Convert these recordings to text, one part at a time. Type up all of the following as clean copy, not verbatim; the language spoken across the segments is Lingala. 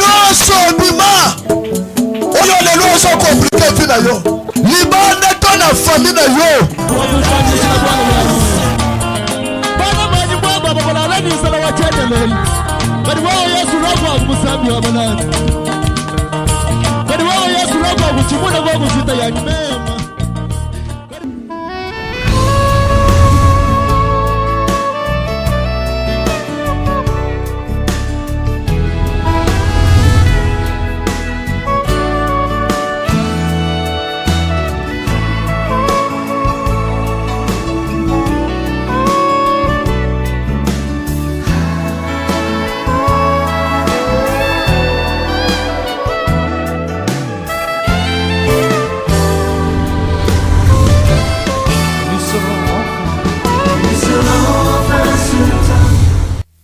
Nyonso bima oyo lelo so compliqué na yo libane to na famille na yo bana mani baba baba la ni sala wa chete leli bali wao Yesu roho akusambi wa balani bali wao Yesu roho akuchimuna kwa kusita ya mema.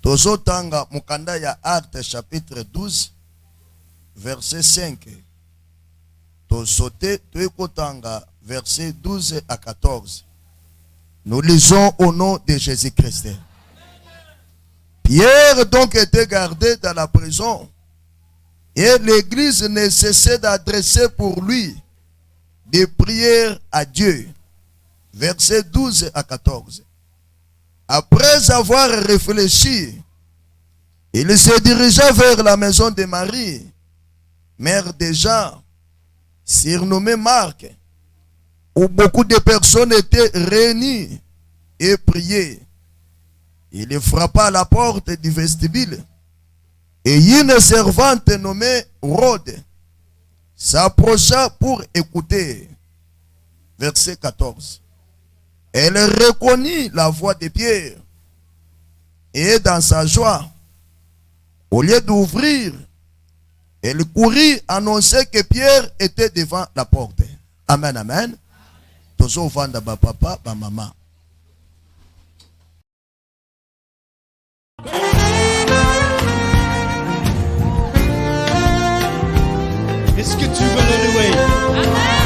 Tozotanga mukanda ya Acte chapitre 12 verset 5. Tozote toekotanga verset 12 à 14. Nous lisons au nom de Jésus-Christ. Pierre donc était gardé dans la prison et l'église ne cessait d'adresser pour lui des prières à Dieu. Verset 12 à 14. Après avoir réfléchi, il se dirigea vers la maison de Marie, mère de Jean, surnommée Marc, où beaucoup de personnes étaient réunies et priaient. Il frappa à la porte du vestibule et une servante nommée Rhode s'approcha pour écouter. Verset 14. Elle reconnut la voix de Pierre et dans sa joie, au lieu d'ouvrir, elle courut annoncer que Pierre était devant la porte. Amen, amen. Tozo vanda ba papa, ba maman. Est-ce que tu veux le louer? Amen.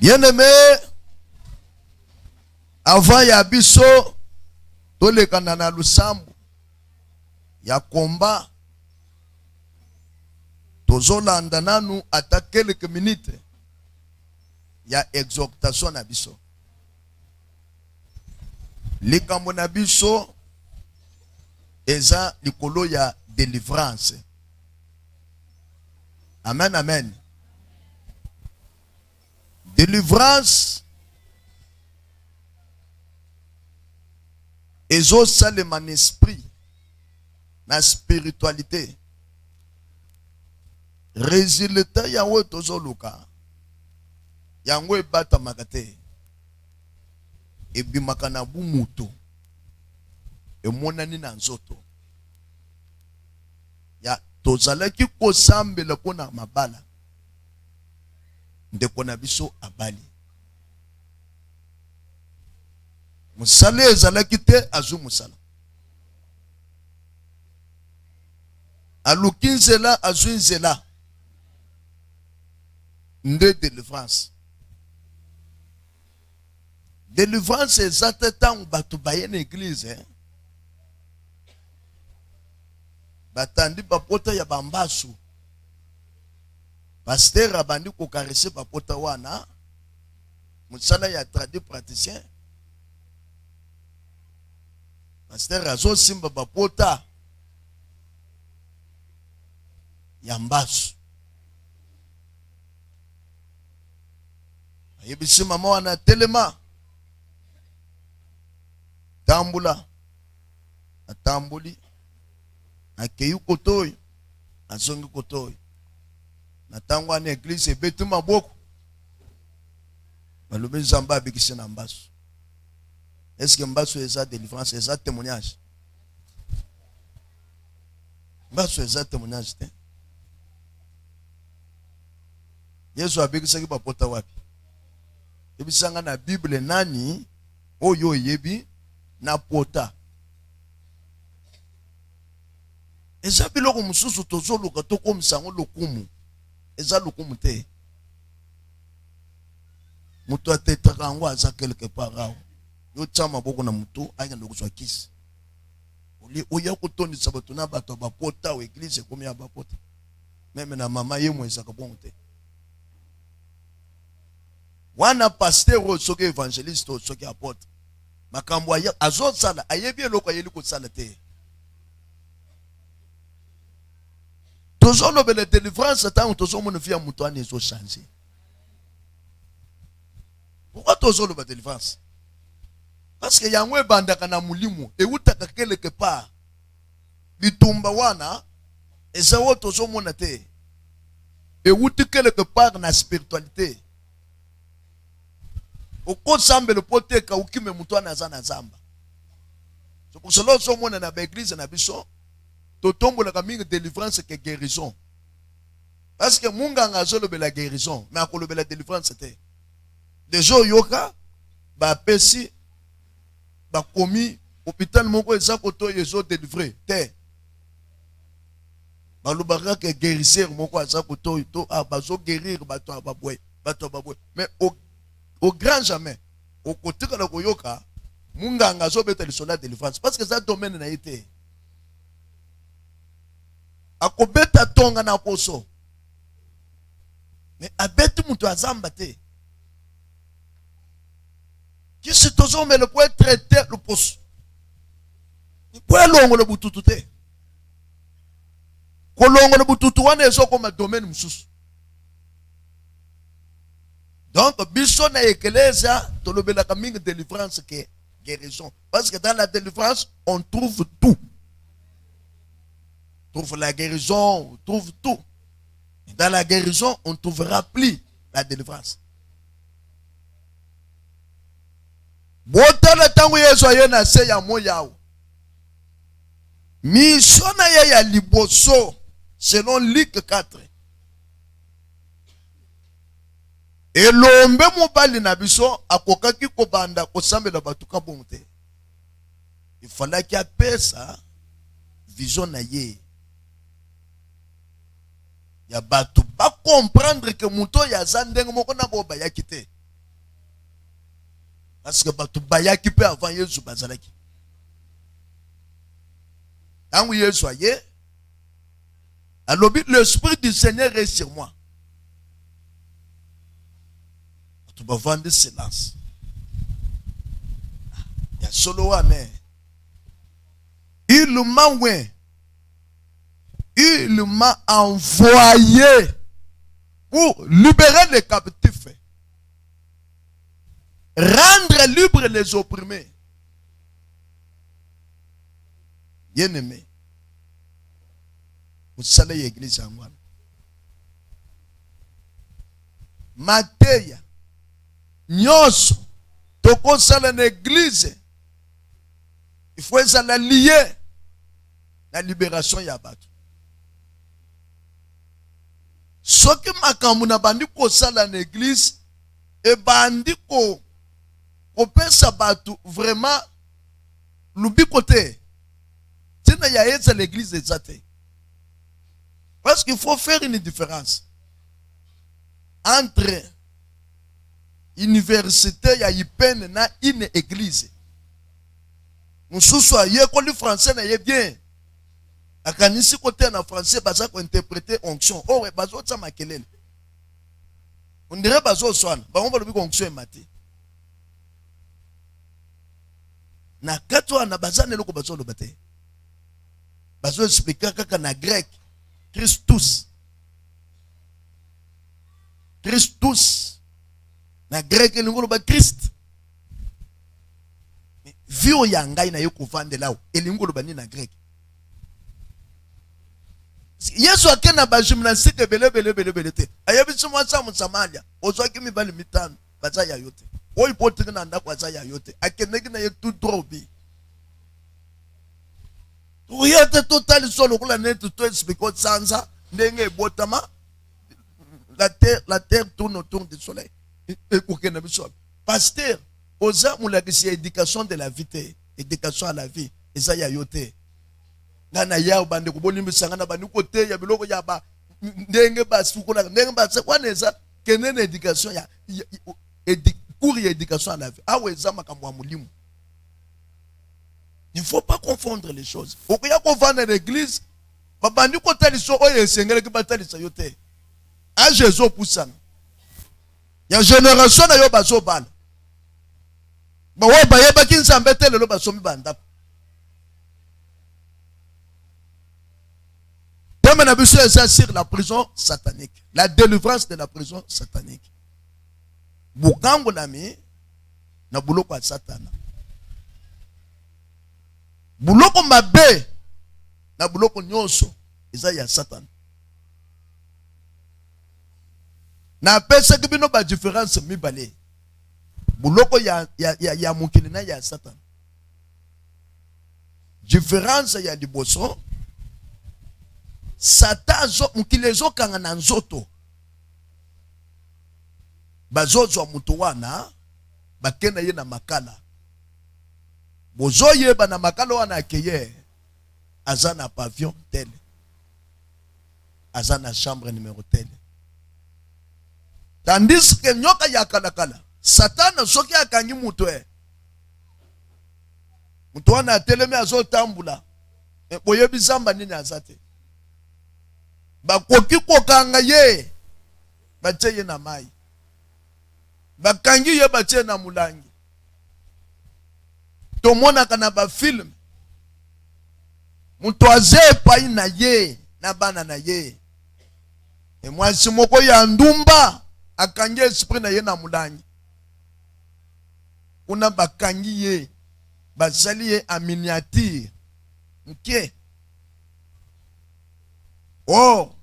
Bien-aimé, avant ya biso tolekana na lusambu ya komba tozolanda nanu ata quelques minutes ya exhortation na biso. Likambo na biso eza likolo ya délivrance. Amen, amen. Délivrance ezo salema na esprit na spiritualité. Résultat yango tozoluka yango ebata makate ebimaka na bumuto emonani na nzoto ya tozalaki kosambela pona mabala ndeko na biso abali musala ezalaki te azu musala aluki nzela azu nzela nde délivrance. Délivrance eza te ntango bato baye na église batandi bapota ya bambasu pasteur abandi kokarese bapota wana musala ya tradi praticien pasteur azo simba bapota ya mbasu ayebisi mama wana telema tambula atambuli akei kotoyo azongi kotoyo Na tango wana église ebetu maboko. Balobi Nzambe abikisi na mbasu. Est-ce que mbasu eza délivrance, eza témoignage? Mbasu eza témoignage te. Yesu abikisaki bapota wapi? Ebisanga na Bible nani oyo yebi na pota. Eza biloko mususu tozoluka tokomisango lokumu. Eza lokumu te. Mutu atetaka yango aza quelque part aho. Yo tia maboko na mutu ayenda kozwa kisi. Oya kotondisa bato na bato bapota o église komi ya bapota. Meme na mama ye mwezaka bongo te. Wana pasteur soki évangéliste soki apôtre. Makambo azosala ayebi eloko ayeli kosala te. Tozolobela délivrance tant tozomona via mutu ani ezo changer. Pourquoi tozoloba délivrance? Parce que yango ebandaka na mulimu eutaka quelque part. Bitumba wana ezawo tozomona te. Euti quelque part na spiritualité. Oko sambele poteka ukime mutu ana zana zamba. So pour cela tozomona na ba église na biso totombola ka mingi délivrance que guérison. Parce que munganga azolobela guérison mais akolobela délivrance te. Les gens yoka ba pesi ba komi hôpital moko eza koto yezo délivré te. Ba lobaka que guérisseur moko eza koto to bazo guérir bato ababwe mais au grand jamais au côté ka ko yoka munganga azobeta le soldat délivrance parce que ça domaine na été. Akobeta tonga na poso. Mais abeti mutu azamba te. Qui se tozo mais le point traiter le poso. Ni point longo le bututu te. Ko longo le bututu wana ezo koma domaine mususu. Donc biso na ekeleza tolobela ka mingi délivrance que guérison parce que dans la délivrance on trouve tout. On trouve la guérison, on trouve tout. Dans la guérison, on ne trouvera plus la délivrance. Botala tangu Yesu ayena se ya moyao. Mission na ya liboso selon Luc 4. Elombe mobali na biso akokaki kobanda kosambela batuka bonte. Il fallait qu'il apesa vision na ye. Ya batu ba comprendre que muto ya zandeng moko na bo bayaki te. Parce que batu bayaki pe avant Yesu bazalaki. Tangu Yesu aye, alobi l'esprit du Seigneur est sur moi. Tu vas vendre silence. Ya solo ane. Il m'a envoyé pour libérer les captifs, rendre libres les opprimés. Bien-aimé, vous savez l'église en moi. Mateya, nyonso, toko sala l'église. Il faut ça la lier la libération ya batu. Soki makambo na bandi ko sala na église e bandi ko pesa batu vraiment lubi côté. Tina ya eza l'église ezate. Parce qu'il faut faire une différence entre université ya ipene na une église. Mususu aye ko li français na ye bien. Akanisi côté na français baza ko interpréter onction. Oh ouais bazo tsa makelele. On dirait bazo swana. Ba on ba lobi onction mati. Na katwa na bazane loko bazo lobate. Bazo expliquer kaka na grec Christus. Christus. Na grec lingo ba Christ. Vio ya ngai na yo kovandela o elingo loba ni na grec. Yesu akena ba gymnastique belebele te. Ayebisi mwasa mu Samaria. Ozwaki mibali mitano baza ya yote. Oyi potiki na ndako baza ya yote. Akeneki na ye tout droit bi. Uyete total solo kula netu to expliquer sansa ndenge botama la terre tourne autour du soleil. Ekokena biso. Pasteur, oza mulakisi éducation de la vie, éducation à la vie. Eza ya yote. Ngana ya bande kubolimbisa ngana bani kote ya biloko ya ba ndenge ba sukola ndenge ba se kwaneza kenene éducation ya cours ya éducation à la vie. Awe eza makambo ya mulimu. Il ne faut pas confondre les choses. Okoya confondre l'église, babandi kotaliso oyo esengele ki batalisa yote. A Jésus poussana. Ya génération na yo bazo bana. Ba wa ba yeba kinzambe tele lo basomi banda. Comme on a vu ça sur la prison satanique, la délivrance de la prison satanique. Bukango nami na buloko ya satana. Buloko mabe na buloko nyonso eza ya Satan. Na pesa kibino ba différence mibale. Buloko ya mukili na ya Satan. Différence ya liboso. Satan zo mukili zo kanga na nzoto. Bazozo mutu wana bakena ye na makala. Bozoye ba na makala wana akeye azana pavillon tel. Azana chambre numéro tel. Tandis que nyoka ya kala Satan soki akangi mutu mutu wana atelemi azo tambula boye bizamba nini azate bakoki kokanga ye batie ye na mai bakangi ye batie na mulangi tomona kana ba film mutu aze pai na ye na bana na ye mwasi moko ya ndumba akangi esprit na ye na mulangi kuna bakangi ye basali ye en miniature nke oh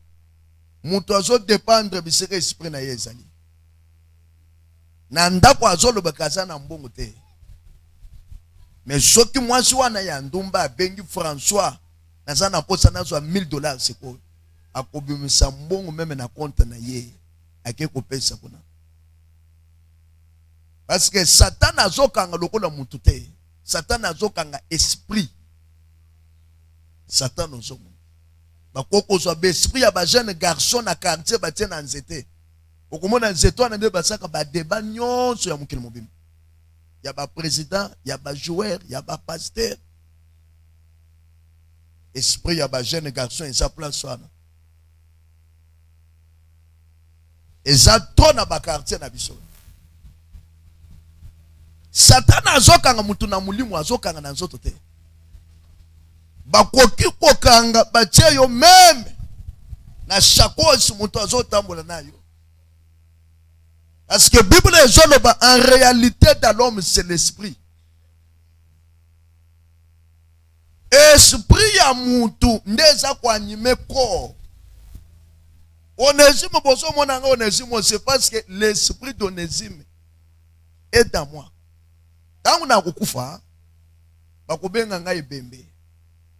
mutu azo dépendre biseke esprit na ye ezali na ndako azo lobakaza na mbongo te mais soki mwasi wana ya ndumba abengi François naza na posa nazwa $1000 siko akobimisa mbongo meme na compte na ye ake kopesa kuna. Parce que Satan azokanga lokola mutu te. Satan azokanga esprit. Satan ozomo. Bakoko zo ba esprit ya ba jeune garçon na quartier ba tena nzete. Okomona nzeto na nde basaka ba débat nyonso ya mukili mobimba. Ya ba président, ya ba joueur, ya ba pasteur. Esprit ya ba jeune garçon eza place wana. Eza to na ba quartier na biso. Satan azokanga mutu na mulimu azokanga na nzoto te. Bakoki kokanga batie yo meme na chakosi mutu azotambola nayo. Parce que Bible ezoloba en réalité dans l'homme c'est l'esprit. Esprit ya mutu ndeza kwa anime corps. Onésime boso monanga Onésime c'est parce que l'esprit d'Onésime est dans moi. Tangu na kukufa bakobenga ngai bembe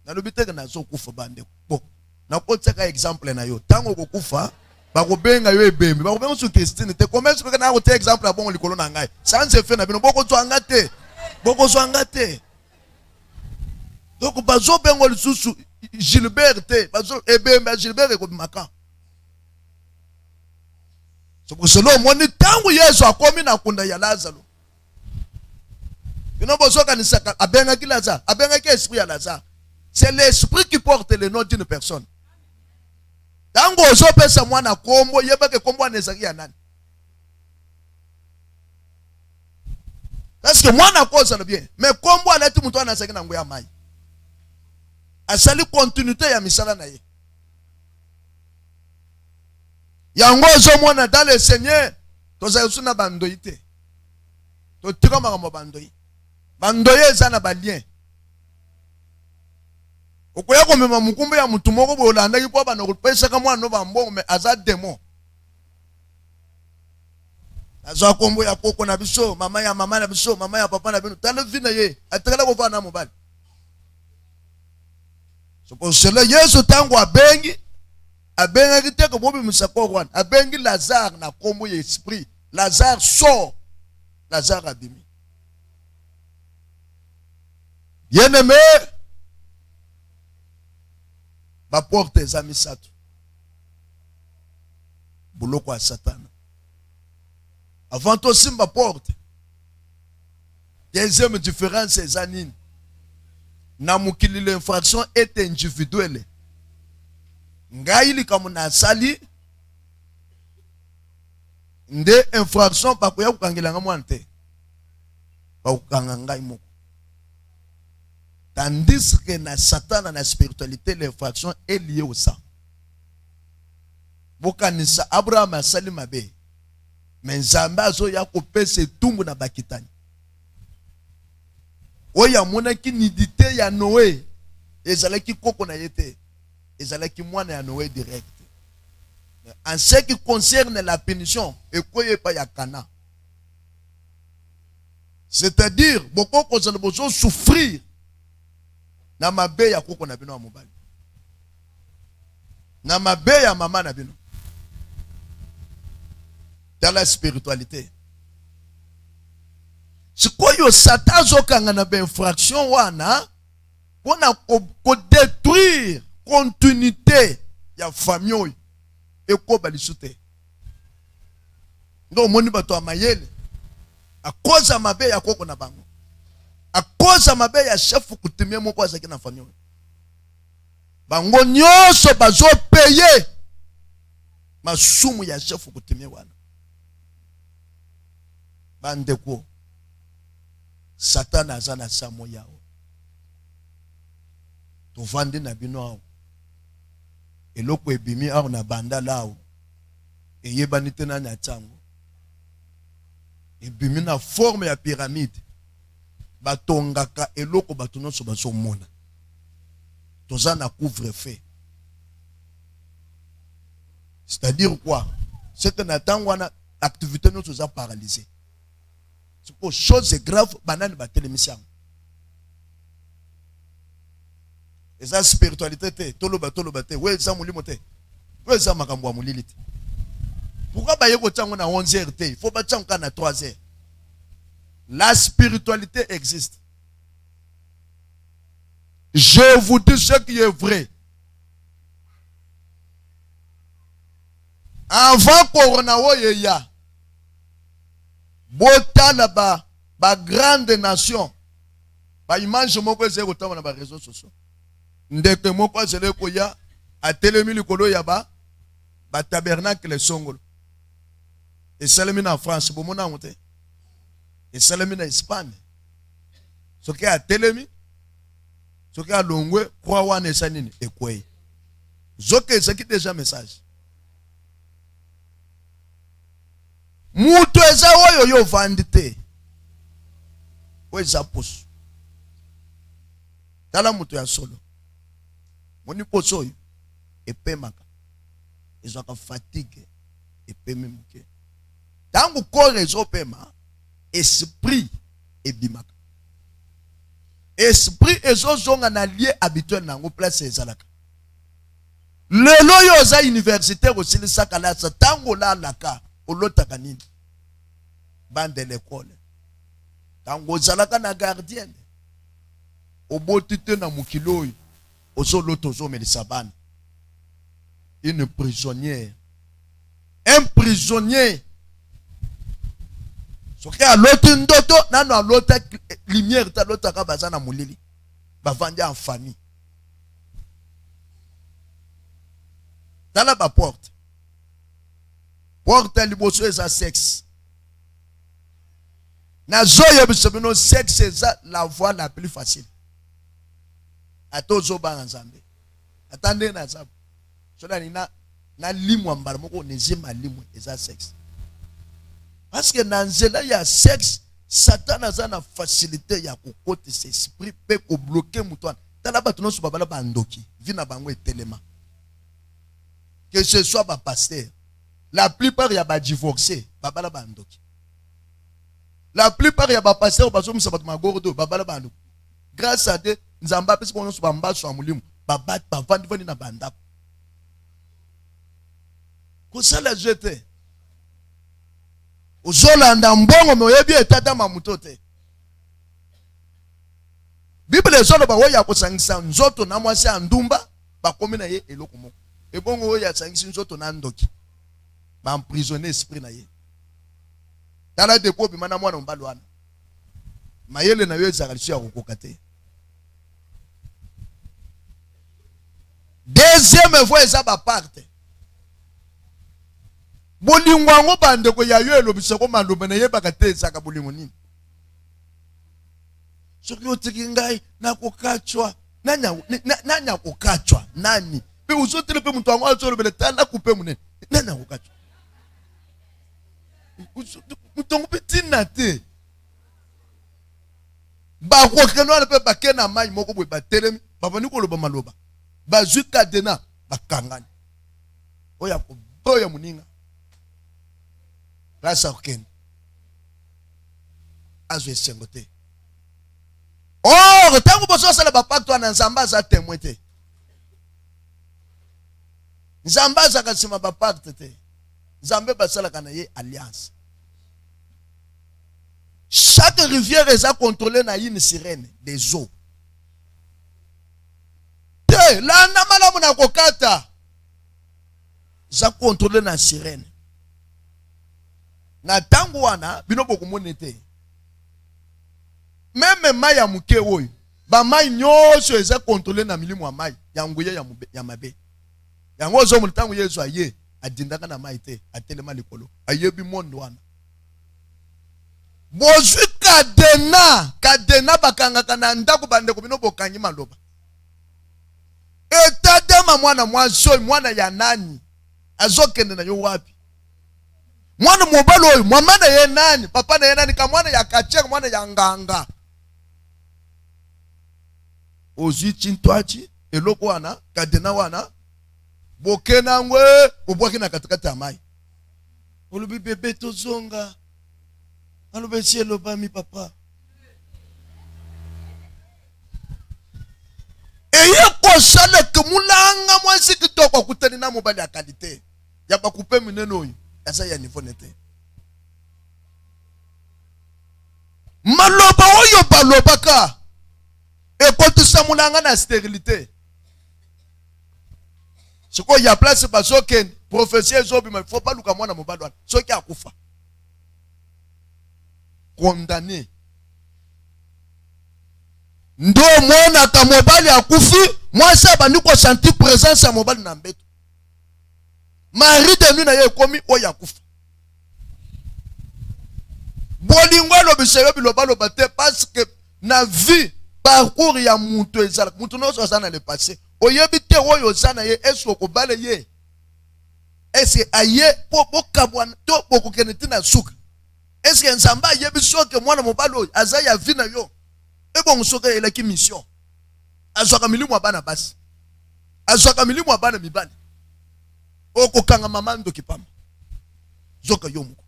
na lobiteka na zo kufa bande bo na koteka exemple na yo tangu kukufa bakobenga yo ebembe bakobenga su Christine te commence peka na kote exemple bon likolo na ngai sans effet na bino boko zwanga te donc bazo bengo lisusu Gilbert te bazo ebembe Gilbert ko bimaka so ko solo moni tangu Yesu akomi na kunda ya Lazaro. C'est l'esprit qui porte le nom d'une personne. Tango ozo pesa mwana kombo yebake kombo anezaki ya nani? Parce que mwana koza bien, mais kombo alati mutu anazaki na ngoya mai. Asali continuité ya misala na ye. Yango ozo mwana dans le Seigneur, toza yusuna bandoi te. To tira makambo bandoi. Bandoye eza na balien. Okoya komema mukumbe ya mutu moko boye olandaki po bana kopesaka mwana no bambongo me aza demo. Aza kombo ya koko na biso, mama ya mama na biso, mama ya papa na bino. Tala vina ye, atakala ko vana mobali. So pour cela Yesu tango abengi kiteko bobi musako wana. Abengi Lazare na kombo ya esprit. Lazare sort. Lazare abimi. Bien-aimé, ba porte eza misato. Buloko ya Satana. Avant aussi ma porte. Deuxième différence eza nini? Na mukili l'infraction est individuelle. Ngai likamu na sali nde infraction pa koya kukangelanga mwana te. Pa kukanga ngai moko. Tandis que na Satan, na spiritualité, l'infraction est liée au sang. Bokanisa Abraham asali mabe. Mais Nzambe azo ya kopese tumbu na bakitani. Oya monaki nidité ya Noé. Ezalaki koko na yete. Ezalaki mwana ya Noé direct. En ce qui concerne la punition, ekoye pa ya Kana. C'est-à-dire, beaucoup de besoin souffrir. Na mabe ya koko na bino ya mobali. Na mabe ya mama na bino. Dans la spiritualité. Sikoyo Satan zokanga na ba infraction wana pona ko détruire continuité ya famille ekoba lisute. Ndo moni bato amayele a cause ya mabe ya koko na bango. A cause ya mabe ya chef kutumia moko azaki na famille. Bango nyonso bazo payer masumu ya chef kutumia wana. Bandeko Satan aza na samo yao. Tovandi na bino ao. Eloko ebimi ao na banda lao. Eyebani te na ntango. Ebimi na forme ya pyramide. Batongaka eloko bato nyonso bazomona. Toza na couvre-feu. C'est-à-dire quoi? C'est que na ntango wana activité nyonso za paralysée. C'est pour chose grave banane batelemisiam. Et ça spiritualité te toloba te we za mulimo te. We za makambo ya mulili te. Pourquoi ba yeko tsango na 11h te? Il faut ba tsango na 3h. La spiritualité existe. Je vous dis ce qui est vrai. Avant corona oyeya botala ba grande nation ba image moko ezeko tama na ba réseaux sociaux ndeke moko azele koya atelemi likolo ya ba tabernacle songolo esalemi na France bomona mote esalemi na Espagne soki atelemi soki alongwe kwa wana esanini ekwei zoke ezaki déjà message. Mutu eza oyo yo vandite. Weza poso. Tala mutu ya solo. Moni poso oyo epemaka. Ezaka fatigue epemi muke. Tangu corps ezopema, esprit ebimaka. Esprit ezozonga na lié habituel nango place ezalaka. Lelo yo za universitaire osilisaka la tango la laka. Olotaka nini? Bande l'école. Tango zalaka na gardienne. Obotite na mukiloi. Ozo loto zo melisabane. Une prisonnière. Un prisonnier. Soki a loto ndoto, nano a loto lumière ta loto kabaza na mulili. Bavandi en famille. Tala ba porte. Porte liboso eza sexe. Na zoyo bisebino sexe eza la voie la plus facile. Atozo ba nzambe. Atande na zabu. Sola ni na limwa mbala moko nezima limwa eza sexe. Parce que na nzela ya sexe Satan aza na facilité ya kokotisa esprit pe ko bloquer mutwana. tala bato nyonso babala bandoki vi na bango etelema. Que ce soit ba pasteur, la plupart ya ba divorcé babala bandoki. La plupart ya ba pasteur bazo musaba magordo babala bandoki. Grâce à Dieu, nzamba pesi kono so bamba so amulimu babat bavandi vandi na banda. Ko sala jete. Ozolanda mbongo me oyebi etata mamuto te. Bible ezolo ba oya kosangisa nzoto na mwasi andumba bakomi na ye eloko moko. Ebongo oya sangisi nzoto na ndoki. Ba emprisonner esprit na ye. Tala depo bi mana mwana mbalo wana. Mayele na yo ezakalisu ya kokoka te. Deuxième fois eza ba parte. Bolingo ngo bande ko ya yo elobisa ko maloba na ye bakate ezaka bolingo nini. Soki otiki ngai na kokachwa nanya kokachwa nani pe uzotele pe mtu wangu azolo bele tala kupe munene nanya kokachwa mutongo petina te ba ko kenwa pe bakena mai moko bwe batelemi babani ko loba maloba bazuka dena bakangani oya ko boya muninga rasa oken azo esengote. Oh, tangu boso sala ba pacte na nzamba za témoin te. Nzamba za kasima ba pacte te. Nzambe basala kana ye alliance. Chaque rivière est contrôlée na une sirène des eaux. Te la na malamu na kokata. Za contrôlée na sirène. Na tangu wana bino bokumone te. Même mai ya muke oyo ba mai nyonso eza contrôlé na milimu ya mai ya nguye ya mabe yango zo mu tangu Yesu aye adindaka na mai te atelema likolo ayebi mondo wana bozwi kadena bakangaka na ndako bandeko bino bokangi maloba etadema mwana mwaso mwana ya nani azokende na yo wapi mwana mobalo oyo mama na ye nani papa na ye nani ka mwana ya kacheka mwana ya nganga ozi chintwachi eloko wana kadena wana bokena ngwe obwaki na katikati ya mai olubi bebe tozonga alobe cielo bami papa eye kosala ke mulanga mwasi kitoko kutani na mobali ya kalite ya bakupe mineno oyo asa ya niveau nete maloba oyo balobaka ekotisa mulanga na stérilité. Ce qu'il y a place parce que prophétie zobi mais faut pas luka mwana mobali wana soki akufa condamné ndo mwana ka mobali akufi mwasi abandi ko sentir présence ya mobali na mbeto mari de lui na ye komi oya akufa bolingo lobisebe bilobaloba te parce que na vie parcours ya mutu ezala mutu no so sana le passé oyebi te oyo sana ye eso ko bale ye ese aye po kabwana to boko keneti na suka ese nzamba yebi soke mwana mobalo azaya vina yo ebo musoka elaki mission azwaka milimu abana basi azwaka milimu abana mibali oko kanga mama ndo kipama zoka yo muko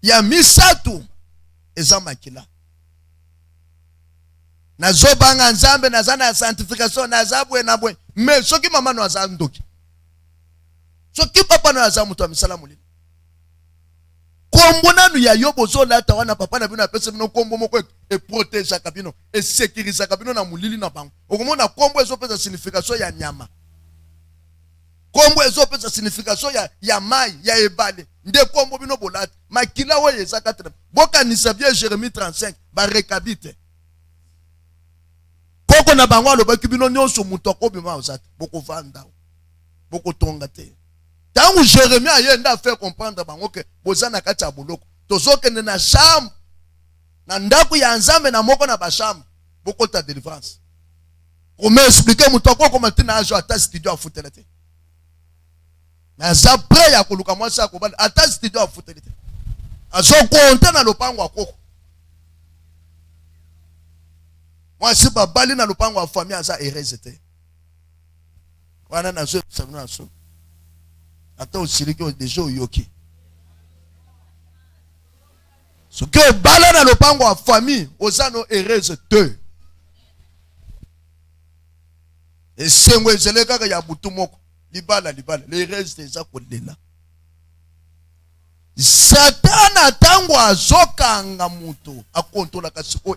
ya misatu ezamakila na zobanga nzambe na zana sanctification na zabwe na bwe me soki mama no azandoki soki papa no azamuto amisalamu lini kombo nanu ya yobo zolata wana papa na bino apese bino kombo moko e protéger kabino e sécuriser kabino na mulili na bango okomona kombo ezopesa signification ya nyama kombo ezopesa signification ya mai ya ebale nde kombo bino bolata makila oyo ezakatra bokanisa bien Jérémie 35 ba rekabite koko na bango alobaki bino nyonso mutu akobima ozata boko vanda boko tonga te tangu Jérémie ayenda faire comprendre bango ke bozana kati ya boloko tozokende na chambre na ndako ya nzambe na moko na bashamba boko ta délivrance comme expliquer mutu akoko matina ajo ata studio afutela te na za prêt ya koluka mwasi akobala ata studio afutela te azo konta na lopango akoko Moi, si pas bali na lupango wa famille, ça érésité. Wana na so, ça na so. Ata osili ki déjà yoki. Ce que bala na lupango wa famille, osano érésité. Et sengwe zele kaka ya butu moko. Libala. L'érésité ça kolela. Satana tango azokanga mutu akontola kasi o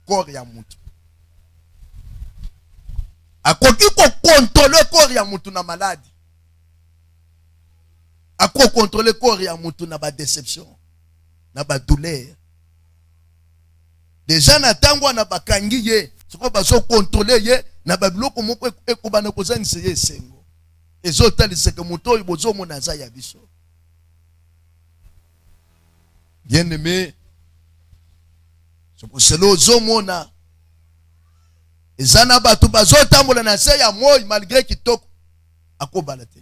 corps ya mutu. Akoki ko contrôler corps ya mutu na maladie. Ako contrôler corps ya mutu na ba déception, na ba douleur. Déjà na tango na bakangi ye, soko baso contrôler ye na ba biloko moko ekobana kozangisa ye sengo. Ezotaliseke que mutu oyo bozo mona za ya biso. Bien-aimé, c'est pour cela ozomona ezana batu bazotambola na se ya moi malgré kitoko akobala te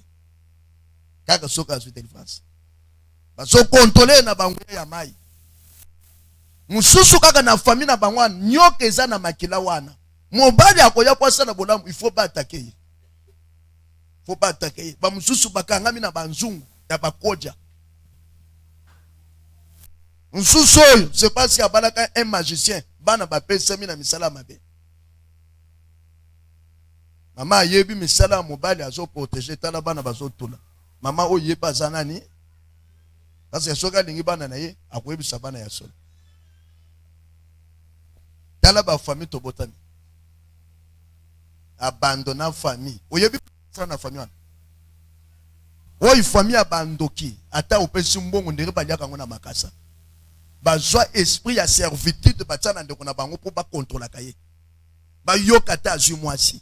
kaka soka azwi délivrance baso contrôler na bango ya mai mususu kaka na famille na bango nyoka eza na makila wana mobali akoya kwasa na bolamu il faut pas attaquer ba mususu bakangami na banzungu ya bakoja. Nsuso, c'est pas si abalaka un magicien, bana ba pesami na misala mabe. Mama yebi misala mobali azo protéger tala bana bazo tula. Mama o yeba zanani. Parce que soka lingi bana na ye akoyebisa bana ya solo. Tala ba famille tobotani. Abandonna famille. Oyebi na famille wana. Oyi famille abandoki ata opesi mbongo ndere baliaka ngona makasa. Bazwa esprit ya servitude batana ndeko na bango po ba contrôler kaye. Ba yokata azui mwasi.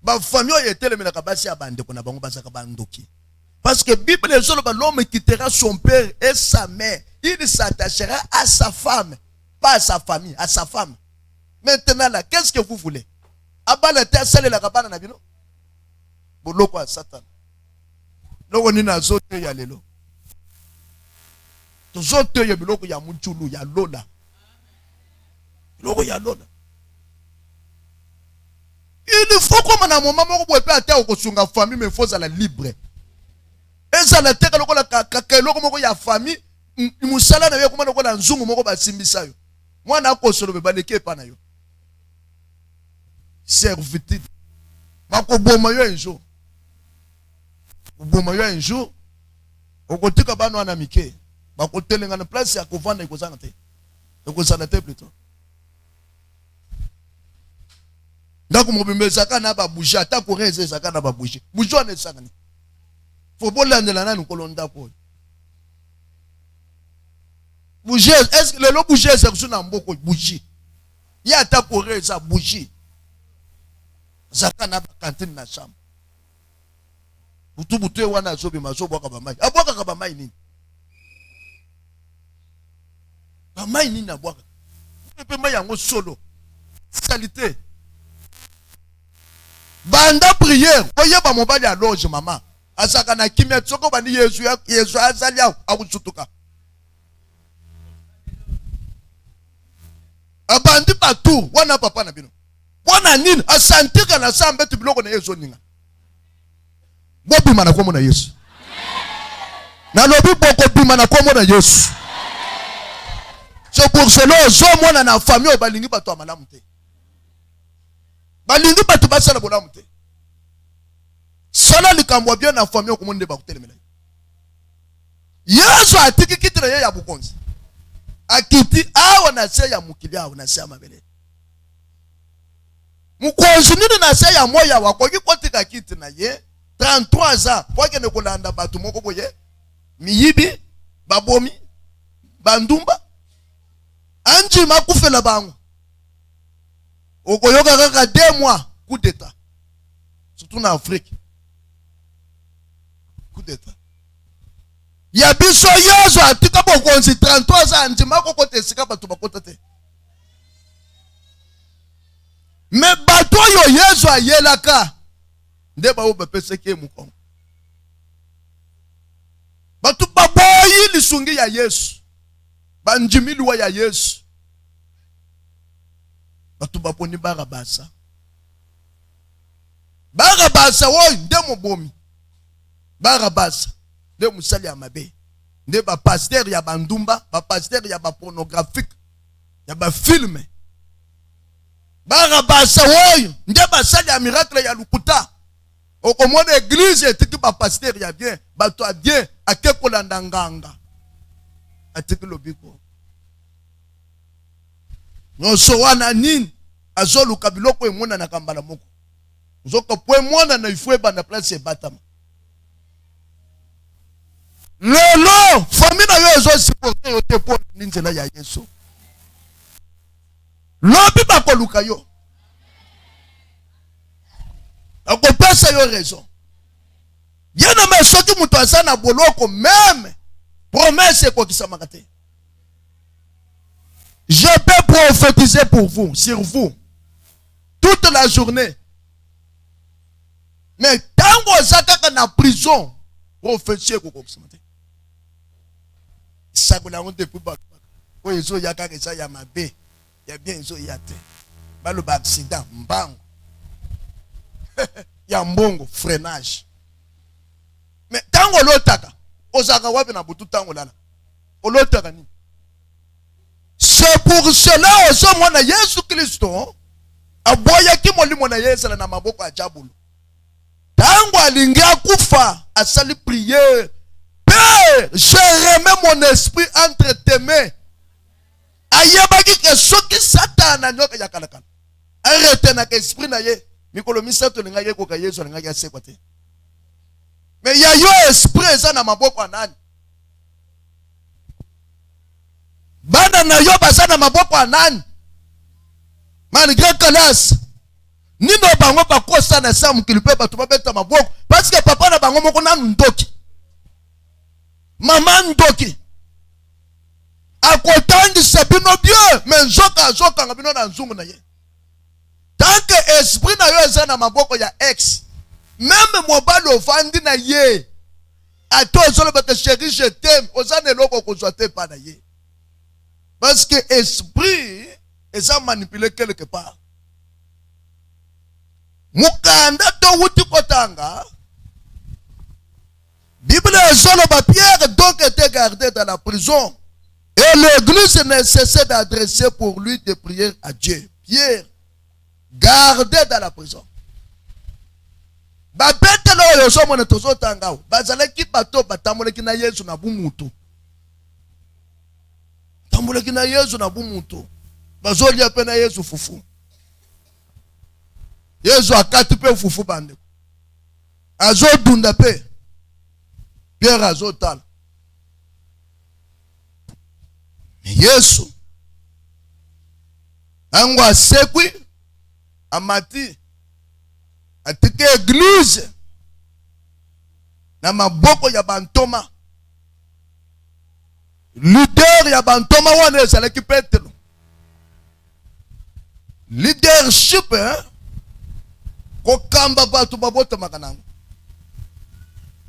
Ba famille etelemelaka basi ya bandeko na bango bazaka bandoki. Parce que Bible est l'homme quittera son père et sa mère. Il s'attachera à sa femme, pas à sa famille, à sa femme. Maintenant là, qu'est-ce que vous voulez? Abala te sale la kabana na bino. Boloko a Satan. Loko ni na zote ya lelo. Zote ya biloko ya mchulu ya lola. Biloko ya lola. Il faut comme na moment moko boepe ata okosunga famille mais faut la libre. Eza na teka lokola ka loko moko ya famille musala na yo komana lokola nzungu moko basimbisa yo. Mwana akosolo be baleke pa na yo. Servitude. Bakoboma yo un jour. Oboma yo un jour. Okotika bana wana mike. Bakotelenga na place ya kovanda ikozanga te. Ekozana te plutôt. Ndako mobimbe zaka na ba bouger ata ko reze zaka na ba bouger. Bouger on esanga ni. Faut bolandela na nkolonda ko. Bouger est-ce que le bouger c'est sur na mboko bouger. Ya ata ko reze bouger. Zaka na ba cantine na chambre. Butu wana zobe mazobo ka ba mai. Abwaka ka ba mai nini? Ba mai nini abwaka? Pepe mai yango solo. Qualité. Banda prière. Oye ba mobali a loge mama. Asaka na kimia tsoko bani Yesu azali akusutuka. Abandi partout wana papa na bino. Wana nini asantika na sambe tubiloko na Yesu ninga. Bobi mana kwa na Yesu. Na lobi boko bima na kwa na Yesu. C'est pour cela zo mona na famille balingi bato amalamu te. Balingi bato basala bolamu te. Sala likambo bien na famille ko monde ba kutelemela. Yesu atiki kitira ye ya bukonzi. Akiti awa na se ya mukili awa na se ya mabele. Mukonzi nini na se ya moya wakoki kotika kiti na ye 33 ans kwa kene kolanda bato moko boye miyibi babomi bandumba anji makufela bango okoyoka kaka 2 mois coup d'état surtout en Afrique coup d'état ya biso Yesu atika bokonzi 33 ans anji makoko tesika bato bakota te mais bato yo Yesu ayelaka nde ba obepese ke mukongo batu baboyi lisungi ya Yesu banjimilwa ya Yesu bato baponi Barabasa. Barabasa woy nde mobomi. Barabasa nde musali ya mabe. Nde ba pasteur ya bandumba, ba pasteur ya ba pornographique, ya ba film. Barabasa woy nde basali ya miracle ya lukuta. Okomona église etiki ba pasteur ya bien, bato a bien akekolanda nganga. Atiki lobiko. Nyonso wana nini azoluka biloko emona na kambala moko. Nzoka po emona na ifue ba na place batama. Lelo famille na yo ezo supporter yo te po ninzela ya Yesu. Lobi bakoluka yo. Akopesa yo raison. Yana mesoki mutu asana boloko même promesse ko kisamaka te. Je peux prophétiser pour vous, sur vous, toute la journée. Mais tant que vous êtes en prison, prophétiser pour vous. Ça vous l'a honte pour vous. Quand ils ont yaka que ça y a ma bé, y a bien ils ont yate. Bah le accident, mbang. Y a mbongo freinage. Mais tant que l'otaka, osaka wapi na butu tant que là, l'otaka ni. C'est pour cela aussi mwana Yesu Kristo aboya kimolimo na Yesu na maboko ya jabulu. Tango alingia kufa asali prière. Père, je remets mon esprit entre tes mains. Ayebaki ke soki Satan nyoka yakalakana. Arrête na ke esprit na ye. Mikolo misato linga ye ko ka Yesu linga ya sekwa te. Mais ya yo esprit eza na maboko ya nani? Bana na yo basana maboko ya nani? Malgré classe. Nino bango bakosa na samu kilipe batu babeta maboko parce que papa na bango moko na ndoki. Mama ndoki. Akotangi sabino bien mais nzoka ngabino na nzungu na ye. Tant que esprit na yo eza na maboko ya ex. Même mobali ofandi na ye. Ato zolo bete chéri je t'aime. Ozane loko kozwa te pa na ye. Parce que esprit est manipulé quelque part. Mukanda to wuti kotanga. Bible est Pierre donc était gardé dans la prison. Et l'église ne cessait d'adresser pour lui des prières à Dieu. Pierre, gardé dans la prison. Babete lo yo so mona tozo tanga. Bazalaki bato batamoleki na Yesu na bumutu. Tamboleki na Yesu na bumutu. Bazoli apena Yesu fufu. Yesu akati pe fufu bande. Azo dunda pe. Pierre azo tala. Yesu angwa sekwi amati atike église na maboko ya bantoma. Leader ya bantoma wana ezalaki Petelo. Leadership kokamba batu babota makanango.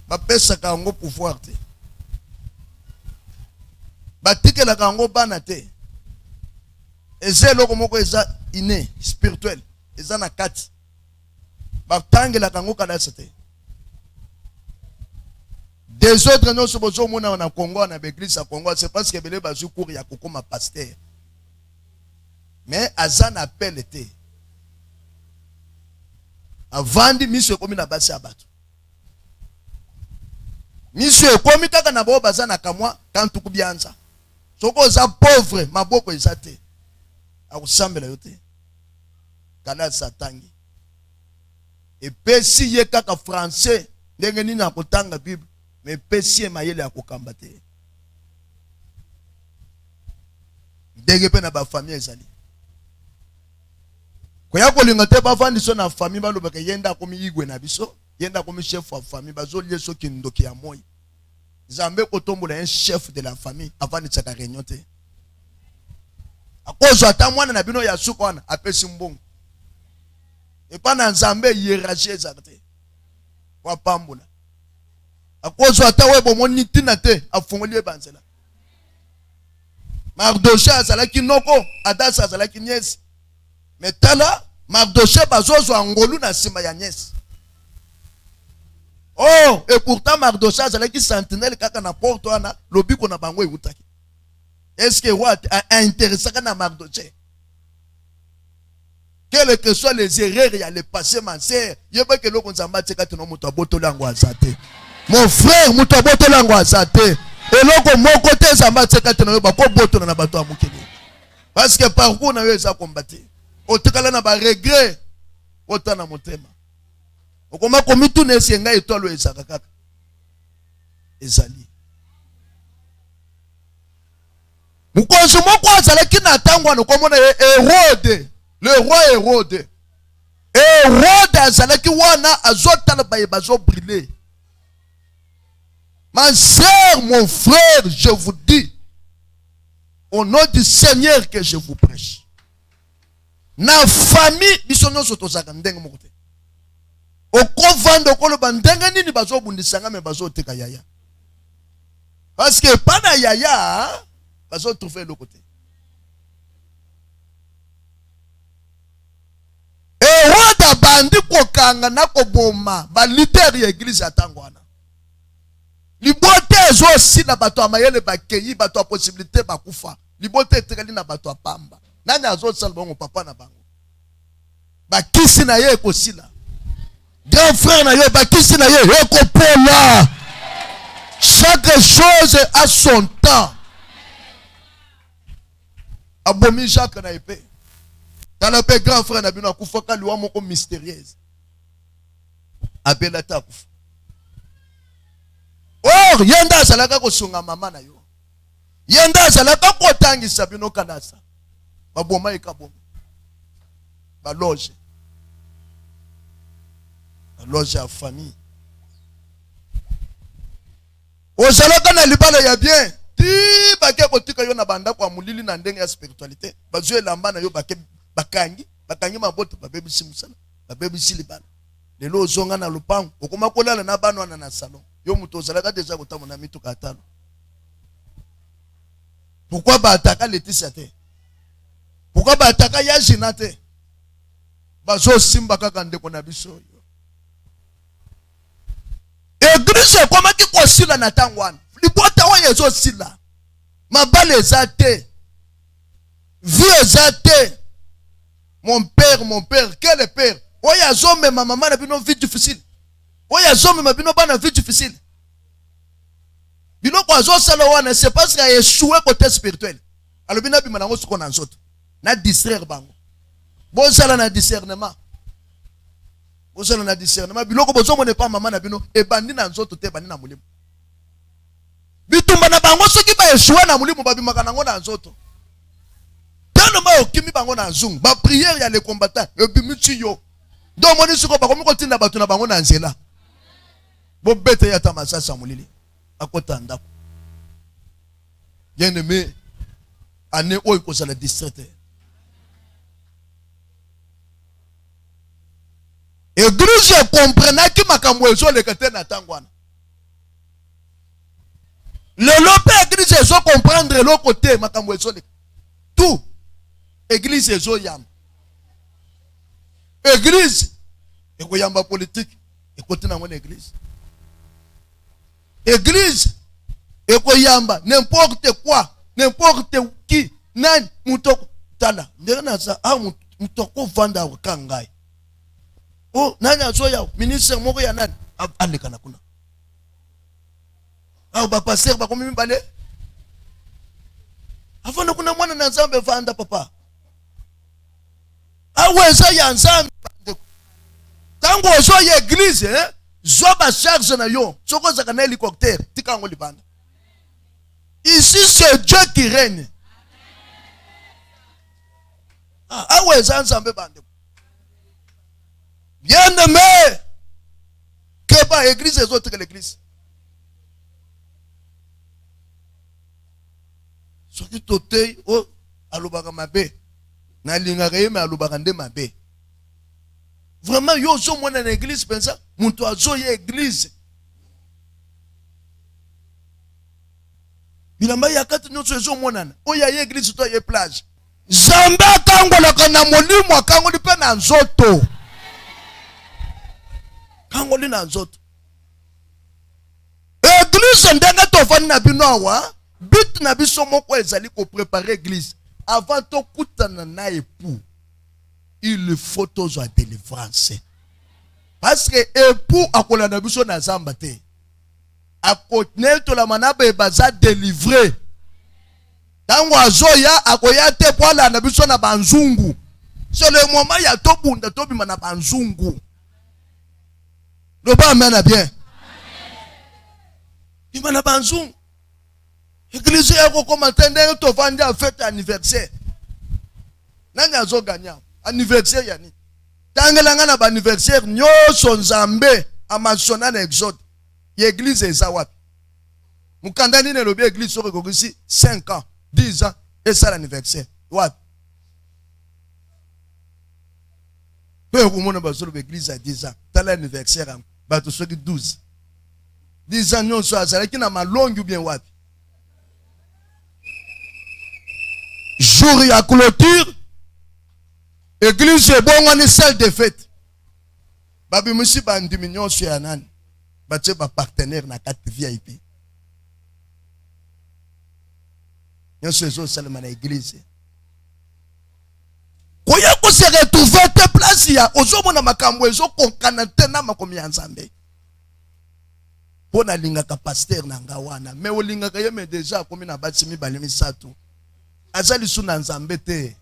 Bapesa kango pouvoir te. Batikela kango bana te. Ezelo komoko eza inné spirituel. Eza na kati. Batangela kango kana sete. Des autres non se bozo mona na Congo na l'église à Congo c'est parce que belé bazu cour ya kokoma pasteur. Mais azan appel était. Avandi miso komi na basi abatu. Miso komi kaka na bo bazana kamwa kantu kubianza. Soko za pauvre maboko ezate. Akusambela yote. Kana satangi. Et pesi ye kaka français ndenge nini akotanga Bible. Mais pesi mayele ya kokamba te. Ndenge pe na ba famille ezali. Koya kolinga te bavandi so na famille balobaka yenda komi igwe na biso, yenda komi chef wa famille bazoli so kindoki ya moyi. Zambe kotombola un chef de la famille avant de tsaka réunion te. Akozo ata mwana na bino ya suko wana apesi mbongo. Et pas na Nzambe hiérarchie ezakate. Kwa pambola. Akozo ata webo moni tina te afungoli banzela. Mardocha azalaki noko, Adasa azalaki niesi. Mais tala Mardoché bazozwa ngolu na sima ya nyesi. Oh, et pourtant Mardoché azalaki sentinelle kaka na porte wana lobiko na bango eutaki. Est-ce que roi a intéressé à Mardoché? Quelles que soient les erreurs, il y a les passés, ma sœur. Il y a pas que l'on s'en bat, c'est quand on monte à boto l'angoissate. Mon frère, monte à boto l'angoissate. Et l'on comme mon côté, ça m'a c'est quand on a pas boto dans la bateau à Moukele. Parce que par où on a eu ça combattu. Au Tekala n'a pas regret. Autant à mon thème. Au comment commis tout n'est pas et toi le Sakaka. Ezali. Nous consommons quoi? Ça qui n'attend quoi? Nous comme on est Hérode. Le roi Hérode. Hérode azalaki wana azotala baye bazo brûler. Ma sœur, mon frère, je vous dis, au nom du Seigneur que je vous prêche. Na famille bisono soto zaka ndenge mokote. Okovando kolo bandenge nini bazo bundisanga me bazo teka yaya. Parce que pana yaya bazo trouver le côté. Hérode bandi kokanga na koboma ba leader ya église ya tangwana. Libote ezo si na bato amayele bakeyi bato a possibilité bakufa. Libote etekali na bato apamba. Nani azo sala bango papa na bango. Bakisi na ye ekosila. Grand frère na ye bakisi na ye ekopola. Chaque chose a son temps. Abomi Jacques na épée. Dans le père grand frère Nabino Koufaka lui a moko mystérieuse. Abela takufa. Or yenda salaka ko sunga mama na yo. Yenda salaka ko tangi sabino kanasa. Baboma ekaboma. Ba loge. Ba loge à famille. O salaka na libala ya bien. Ti bake ko tika yo na banda kwa mulili na ndenge ya spiritualité. Bazwe lamba na yo bake bakangi maboto babebi simusana babebi silibana lelo ozonga na lupango okoma kolala na bana wana na salon yo muto ozalaka deja kotamo na mituka atano. Pourquoi ba ataka Laetitia te? Pourquoi ba ataka Yajina te? Bazo simba kaka ndeko na biso yo. Église koma ki kosila na tangwana libota wa yezo sila mabale ezate vie ezate. Mon père, quel père? Oya zome ma maman na bino vie difficile. Oya zome ma bino bana vie difficile. Bino kwa zo sala wana c'est parce qu'il a échoué côté spirituel. Alors bina bi manango suko na nzoto. Na distraire bango. Bon sala na discernement. Bon sala na discernement. Biloko bozo mone pa maman na bino e bandi na nzoto te bandi na mulimo. Bitumba na bango soki ba échoué na mulimo ba bimaka nango na nzoto. Tellement okimi bango na zungu ba prière ya les combattants ebimichi yo donc moni siko ba komiko tinda batu na bango na nzela bo bete ya tamasa samulili akota ndako bien aimé année oyo ko sala 17 église comprendre ki makambo ezo le kete na tangwana lelo pe église ezo comprendre le côté makambo ezo le tout. Église ezo yam. Église eko yamba politique ekote na ngone église. Église eko yamba n'importe quoi, n'importe qui, nani mutoko tala. Ndena za mutoko vanda wakangai. Oh nani azo ya ministre moko ya nani aleka na kuna. Ba pasteur ba komi mbale. Afana kuna mwana na Nzambe vanda papa. Aweza ya Nzambe tango ozo ya église zo ba charge na yo soko zaka na hélicoptère tika ngo libanda. Ici c'est Dieu qui règne. Aweza Nzambe bande. Bien aimé que ba église ezo tika l'église. Soki totei o alobaka mabe na lingaka ye me alobaka nde mabe. Vraiment yo zo mona na église pensa muntu azo ye église. Bilamba ya kati nyonso ezo monana. O ya ye église to ye plage. Nzambe akangolaka na molimo akangoli pe na nzoto. Kangoli na nzoto. Église ndenge tofani na bino awa, but na biso moko ezali ko préparer église. Avant to kutana na époux, il faut tozwa délivrance. Parce que époux akola na biso na zamba te. Akotne to la manabe baza délivré. Tango azoya akoya te poala na biso na banzungu. C'est le moment ya tobunda tobima na banzungu. Loba amena bien. Bima na banzungu. Église yako koma tende to vandi a fête anniversaire. Nani azo ganya anniversaire yani. Tangelanga na ba anniversaire nyoso Nzambe amasona na Exode. L'église est ça wapi. Mukandani ne lobi église soko kokisi 5 ans, 10 ans et ça l'anniversaire. Wapi. Peu kumona basolo l'église à 10 ans. Tala anniversaire am bato soki 12. 10 ans nyoso azala ki na malongi ou bien wapi. Jour ya clôture, église est bon en salle de fête. Babi musi bandimi nyonso ya nani. Bache ba partenaire na 4 VIP. Nyonso ezo salama na église. Koya ko se retrouver te place ya ozomo na makambo ezo konkana te na makomi ya Nzambe. Pona linga ka pasteur na ngawana, mais olinga ka yeme déjà komi na batimi balemi satu. Azali suna Nzambe te.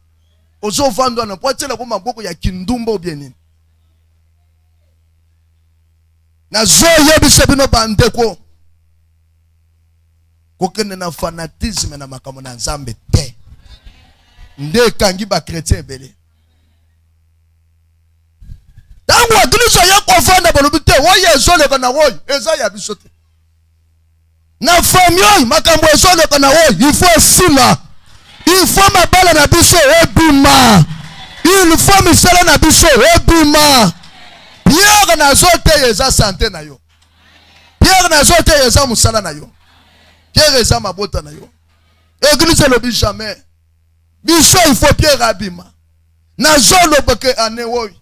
Ozo vandwa na poatela ko maboko ya kindumba bien. Na zo yebisa bino bandeko. Kokende na fanatisme na makambo na Nzambe te. Nde kangi ba chrétien belé. Tango église ya kofanda balobi te, oye ezole kana oye, eza ya biso te. Na famille makambo ezole kana oye, il faut sila. Il faut mabala na biso ebima. Il faut misala na biso ebima. Pierre na zote yeza santé na yo. Pierre na zote yeza musala na yo. Pierre yeza mabota na yo. Église lobi jamais. Biso il faut Pierre abima. Na zolo beke ane woy.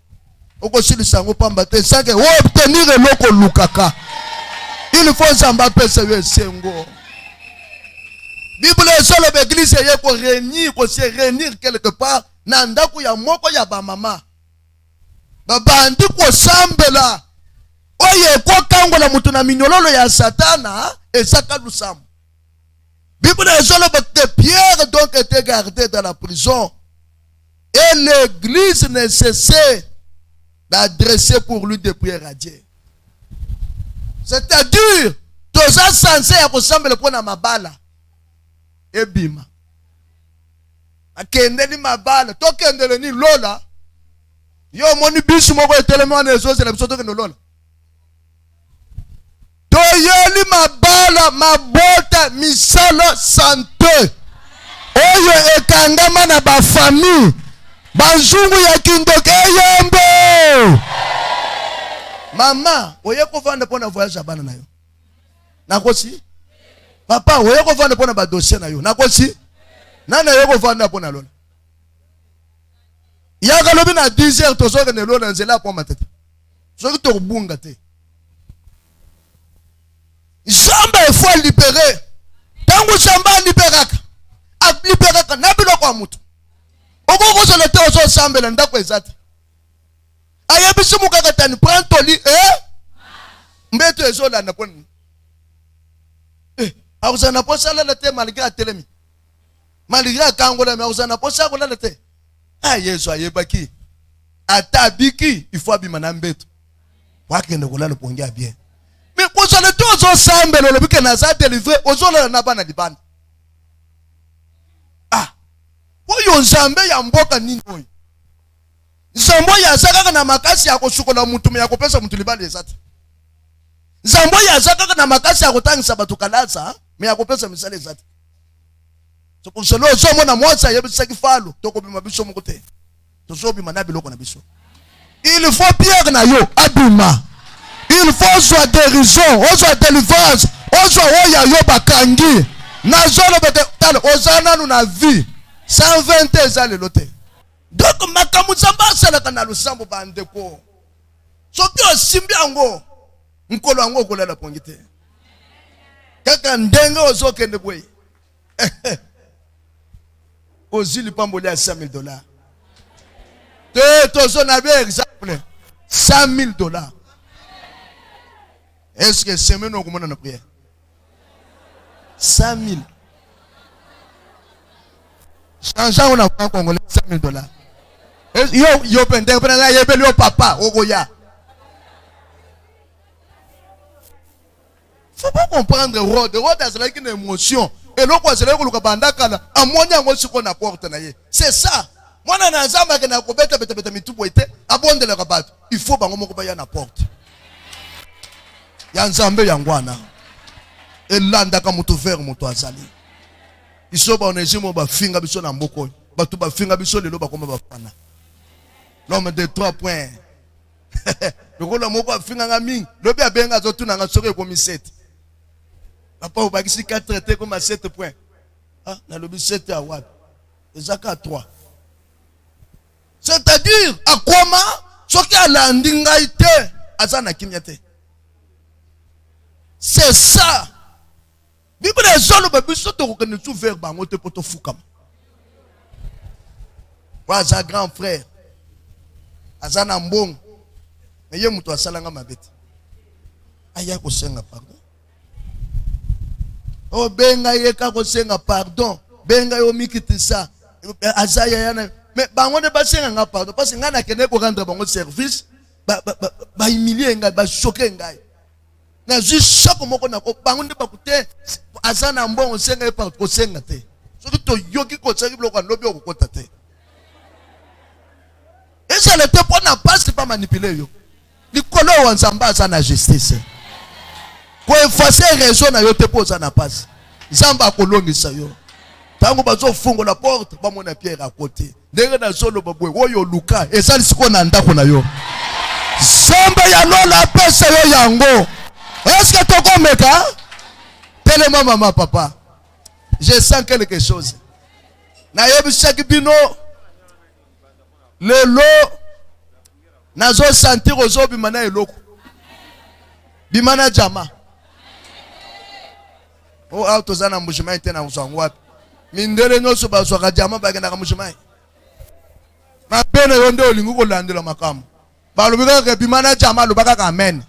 Oko sili sango pamba te sanke wo obtenir eloko lukaka. Il faut Nzamba pesa yo sengo. Bible solo l'église ye ko réunir, ko se réunir quelque part na ndako ya moko ya ba mama. Babandi ko sambela. Oye ko kangola mutu na minyololo ya Satana ezaka lusamu. Bible solo que Pierre donc était gardé dans la prison et l'église ne cessait d'adresser pour lui des prières à Dieu. C'est-à-dire tous ça censé ya ko sambela pona mabala. Ebima. Akendeli mabala, tokendele ni lola. Yo moni bisu moko etelema na ezo zela biso tokende lola. Toyeli mabala, mabota, misala santé. Oyo ekangama na ba famille. Banzungu ya kindoke yembe. Mama, oye ko vanda pona voyage abana na yo. Nakosi? Papa, oye ko vanda pona ba dossier na yo. Nakosi? Nana yo ko vanda pona lola. Yaka lobi na 10h tozoke ne lola nzela po matete. Soki to bunga te. Nzambe faut libérer. Tango Nzamba liberaka. A liberaka na biloko ya mutu. Okoko so lete oso sambela ndako ezati. Ayebisu mukaka tani prend toli mbeto ezola na poni. Auzana posala la te malgré atelemi. Malgré kangola mais auzana posala la te. Yesu ayebaki. Atabiki il faut abima na mbeto. Wakende kolala pongia bien. Mais kozala to ozo sambela le bike na za délivrer ozola na bana libanda. Oyo Nzambe ya mboka nini oyo? Nzambo ya zaka na makasi ya kosukola mutu me ya kopesa mutu libanda ezati. Nzambo ya zaka na makasi ya kotangisa batu kalaza me ya kopesa misale ezati. So pour cela zo mona mwasa yebisa kifalo tokobima biso mokote. Tozobima na biloko na biso. Il faut Pierre na yo abima. Il faut soit dérision, soit délivrance, soit oya yo bakangi. Na zolo bete tal ozana nu na vie. 120 eza lelo te. Donc makambo nzambe asalaka na losambo bandeko. Soki osimbi yango nkolo yango okolela pongi te. Kaka ndenge ozokende boye. Ozili pamboli ya $100,000. Tozo na bien exemple. $100,000. Est-ce que semaine on commence na prière? 100,000. Changeant on a pas congolais $100,000. Yo pendant pendant yebeli au papa ogoya. Faut pas comprendre Rod. Rod a cela une émotion. Et l'autre c'est là que le kabanda kana amonya ngo siko na porte na ye. C'est ça. Mwana na nzamba ke na kobeta beta mitubo ete abonde le kabato. Il faut bango moko ba ya na porte. Ya nzambe yangwana. Elanda ka mutu vers mutu azali. Iso ba onezimo ba finga biso na mboko. Batu ba finga biso lelo ba koma ba fana. L'homme de 3 points. Le rôle moko finga ngami, lobi abenga zotu na ngasoke komi 7. Papa obakisi 4 traité comme à 7 points. Ah, na lobi 7 à wat. Ezaka 3. C'est-à-dire à quoi soki alandi ngai te azana kimyate. C'est ça. Bible ezolo ba biso to ko ne tu faire bango te poto fukama. Waza grand frère. Azana mbongo. Mais ye muto asalanga mabete. Aya ko senga pardon. Oh benga ye ka ko senga pardon. Benga yo mikitisa. Azaya yana. Mais bango ne ba senga nga pardon parce que ngana kene ko rendre bango service ba humilier ngai ba choquer ngai. Na juste chaque moko na ko bango ne ba kute azana mbongo senga e pardon ko senga te. Soki to yoki ko tsaki bloko lobi o ko tate. Et ça ne te pas passe pas manipuler yo. Ni kolo wanzamba za na justice. Ko effacer raison na yo te poza na passe. Zamba kolongisa yo. Tango bazo fungo la porte ba mona pierre à côté. Ndenge na solo babwe oyo luka ezali siko na ndako na yo. Zamba ya lola pesa yo yango. Est-ce que toko meka? Tellement maman papa. Je sens quelque chose. Na yebisaki bino lelo nazo sentir ozo bimana eloko bimana jama o auto zana mbushima tena uzangu wapi mindele nyoso bazwaka jama bagenda ka mbushima mapene yonde olingu ko landela makamu balobika ke bimana jama lobaka ka amen.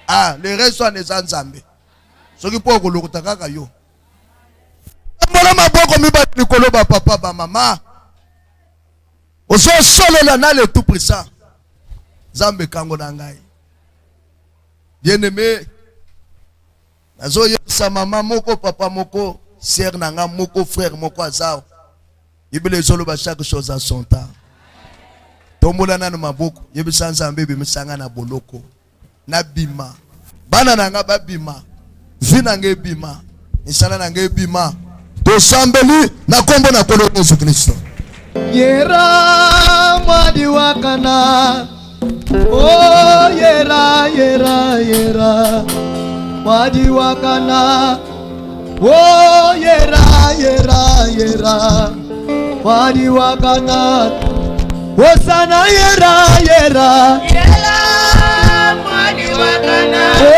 Ah le reste on est nzambe soki po ko lokuta kaka yo mbona maboko mibati likolo ba papa ba mama. Oso solo la na le tout puissant. Zambe kango na ngai. Bien-aimé. Nazo yesa mama moko papa moko, sœur nanga moko frère moko azao. Bible solo ba chaque chose à son temps. Tombola na maboko, yebisa nzambe bimisanga na boloko. Na bima. Bana nanga ba bima. Vina nge bima. Nisala na nge bima. To sambeli na kombo na kolo Yesu Kristo. Yera mwadi wakana, oh yera yera yera mwadi wakana, oh yera yera yera mwadi wakana, oh sana yera yera yera mwadi wakana, oh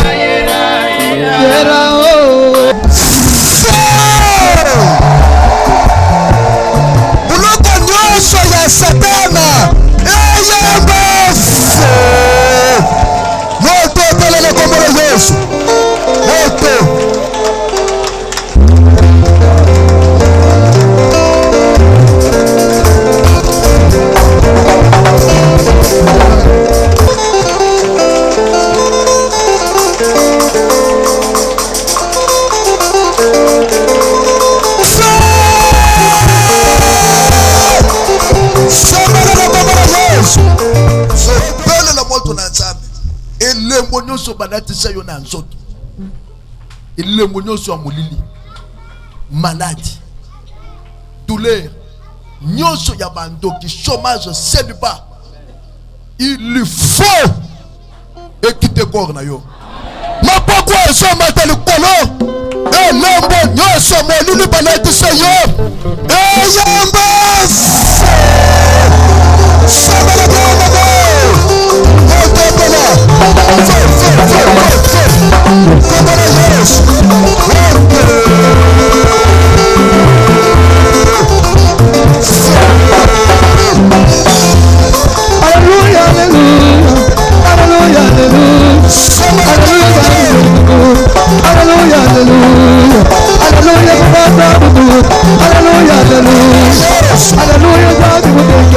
yera yera yera oh. Satana moto telele como Yesu moto elembo nyonso banatisa yo na nzoto elembo nyonso ya molili maladie douleur nyonso ya bandoki chômage célibat il faut quitter corps na yo mapoko ezomata likolo Elombo nyonso molulu banayebisa yo eyamba sabala baba otokola kabala yes hallelujah hallelujah hallelujah hallelujah hallelujah hallelujah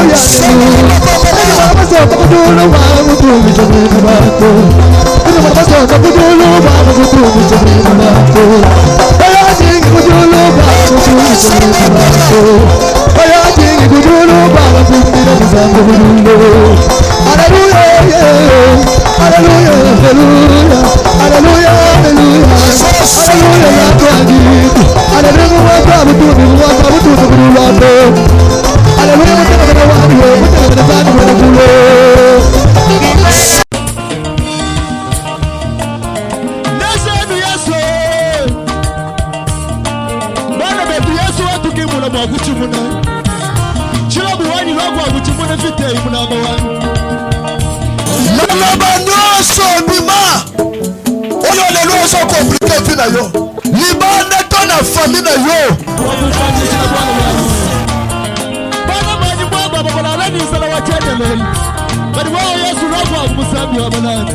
hallelujah hallelujah libane to na famille na yo bana mani baba baba la ni sala wa chete leli bali wao Yesu roho akusambi wa balani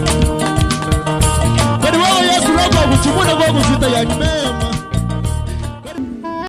bali wao Yesu roho akuchimuna kwa kusita ya mema